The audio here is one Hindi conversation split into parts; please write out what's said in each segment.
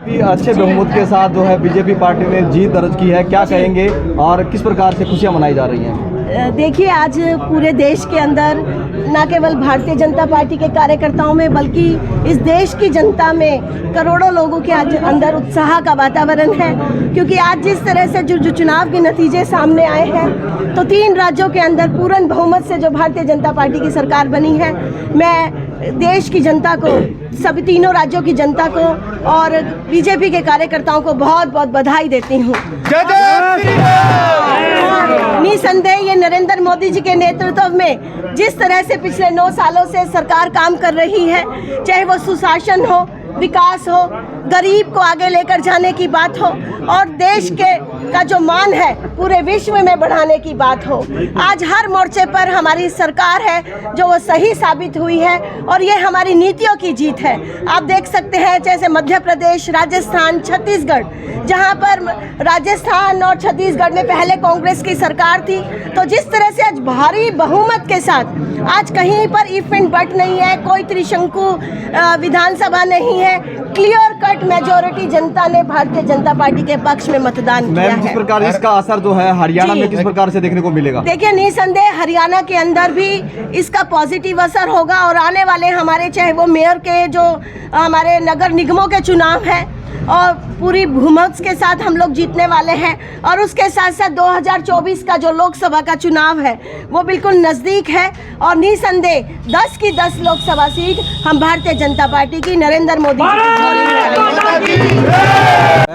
अच्छे बहुमत के साथ जो है बीजेपी पार्टी ने जीत दर्ज की है, क्या कहेंगे और किस प्रकार से खुशियां मनाई जा रही हैं? देखिए, आज पूरे देश के अंदर न केवल भारतीय जनता पार्टी के कार्यकर्ताओं में बल्कि इस देश की जनता में करोड़ों लोगों के आज अंदर उत्साह का वातावरण है, क्योंकि आज जिस तरह से जो चुनाव के नतीजे सामने आए हैं तो 3 राज्यों के अंदर पूर्ण बहुमत से जो भारतीय जनता पार्टी की सरकार बनी है, मैं देश की जनता को, सभी तीनों राज्यों की जनता को और बीजेपी के कार्यकर्ताओं को बहुत बहुत बधाई देती हूँ। निसंदेह ये नरेंद्र मोदी जी के नेतृत्व में जिस तरह से पिछले 9 सालों से सरकार काम कर रही है, चाहे वो सुशासन हो, विकास हो, गरीब को आगे लेकर जाने की बात हो और देश के का जो मान है पूरे विश्व में बढ़ाने की बात हो, आज हर मोर्चे पर हमारी सरकार है जो वो सही साबित हुई है और ये हमारी नीतियों की जीत है। आप देख सकते हैं जैसे मध्य प्रदेश, राजस्थान, छत्तीसगढ़, जहां पर राजस्थान और छत्तीसगढ़ में पहले कांग्रेस की सरकार थी, तो जिस तरह से आज भारी बहुमत के साथ आज कहीं पर इफ एंड बट नहीं है, कोई त्रिशंकु विधानसभा नहीं है, क्लियर कट मेजॉरिटी जनता ने भारतीय जनता पार्टी के पक्ष में मतदान किया है। किस प्रकार इसका असर जो है हरियाणा में किस प्रकार से देखने को मिलेगा? देखिए, निसंदेह हरियाणा के अंदर भी इसका पॉजिटिव असर होगा और आने वाले हमारे चाहे वो मेयर के जो हमारे नगर निगमों के चुनाव हैं और पूरी बहुमत के साथ हम लोग जीतने वाले हैं और उसके साथ साथ 2024 का जो लोकसभा का चुनाव है वो बिल्कुल नज़दीक है और निसंदेह 10 की 10 लोकसभा सीट हम भारतीय जनता पार्टी की, नरेंद्र मोदी जी।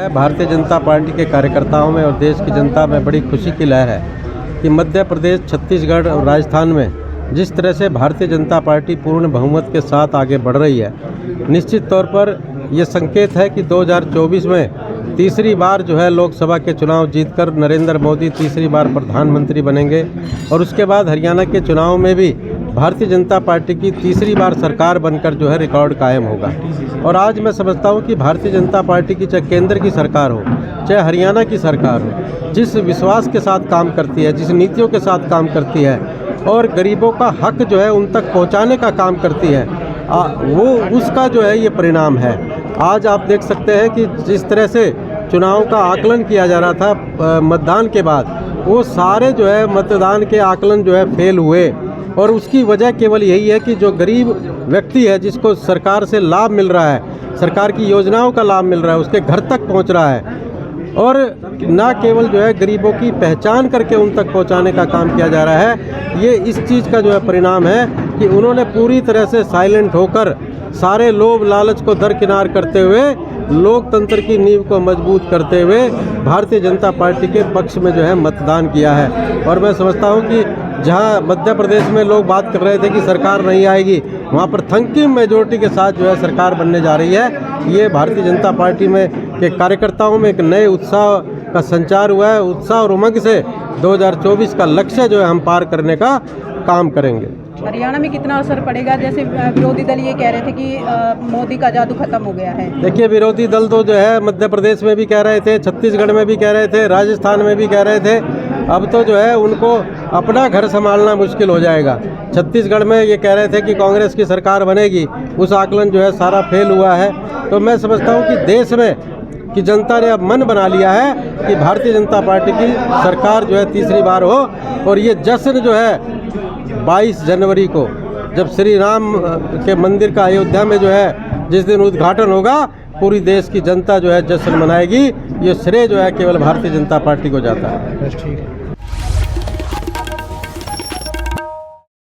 भारतीय जनता पार्टी के कार्यकर्ताओं में और देश की जनता में बड़ी खुशी की लहर है कि मध्य प्रदेश, छत्तीसगढ़ और राजस्थान में जिस तरह से भारतीय जनता पार्टी पूर्ण बहुमत के साथ आगे बढ़ रही है, निश्चित तौर पर ये संकेत है कि 2024 में तीसरी बार जो है लोकसभा के चुनाव जीतकर नरेंद्र मोदी तीसरी बार प्रधानमंत्री बनेंगे और उसके बाद हरियाणा के चुनाव में भी भारतीय जनता पार्टी की तीसरी बार सरकार बनकर जो है रिकॉर्ड कायम होगा। और आज मैं समझता हूँ कि भारतीय जनता पार्टी की चाहे केंद्र की सरकार हो, चाहे हरियाणा की सरकार हो, जिस विश्वास के साथ काम करती है, जिस नीतियों के साथ काम करती है और गरीबों का हक जो है उन तक पहुँचाने का काम करती है, वो उसका जो है ये परिणाम है। आज आप देख सकते हैं कि जिस तरह से चुनाव का आकलन किया जा रहा था मतदान के बाद, वो सारे जो है मतदान के आकलन जो है फेल हुए और उसकी वजह केवल यही है कि जो गरीब व्यक्ति है जिसको सरकार से लाभ मिल रहा है, सरकार की योजनाओं का लाभ मिल रहा है, उसके घर तक पहुंच रहा है और ना केवल जो है गरीबों की पहचान करके उन तक पहुंचाने का काम किया जा रहा है। ये इस चीज़ का जो है परिणाम है कि उन्होंने पूरी तरह से साइलेंट होकर सारे लोभ लालच को दरकिनार करते हुए लोकतंत्र की नींव को मजबूत करते हुए भारतीय जनता पार्टी के पक्ष में जो है मतदान किया है। और मैं समझता हूं कि जहां मध्य प्रदेश में लोग बात कर रहे थे कि सरकार नहीं आएगी, वहां पर थंकिंग मेजोरिटी के साथ जो है सरकार बनने जा रही है। ये भारतीय जनता पार्टी में के कार्यकर्ताओं में एक नए उत्साह का संचार हुआ है। उत्साह और उमंग से 2024 का लक्ष्य जो है हम पार करने का काम करेंगे। हरियाणा में कितना असर पड़ेगा? जैसे विरोधी दल ये कह रहे थे कि मोदी का जादू खत्म हो गया है। देखिए, विरोधी दल तो जो है मध्य प्रदेश में भी कह रहे थे, छत्तीसगढ़ में भी कह रहे थे, राजस्थान में भी कह रहे थे। अब तो जो है उनको अपना घर संभालना मुश्किल हो जाएगा। छत्तीसगढ़ में ये कह रहे थे कि कांग्रेस की सरकार बनेगी, उस आकलन जो है सारा फेल हुआ है। तो मैं समझता हूँ कि देश में कि जनता ने अब मन बना लिया है कि भारतीय जनता पार्टी की सरकार जो है तीसरी बार हो और ये जश्न जो है 22 जनवरी को जब श्री राम के मंदिर का अयोध्या में जो है जिस दिन उद्घाटन होगा, पूरी देश की जनता जो है जश्न मनाएगी। ये श्रेय जो है केवल भारतीय जनता पार्टी को जाता है। ठीक है।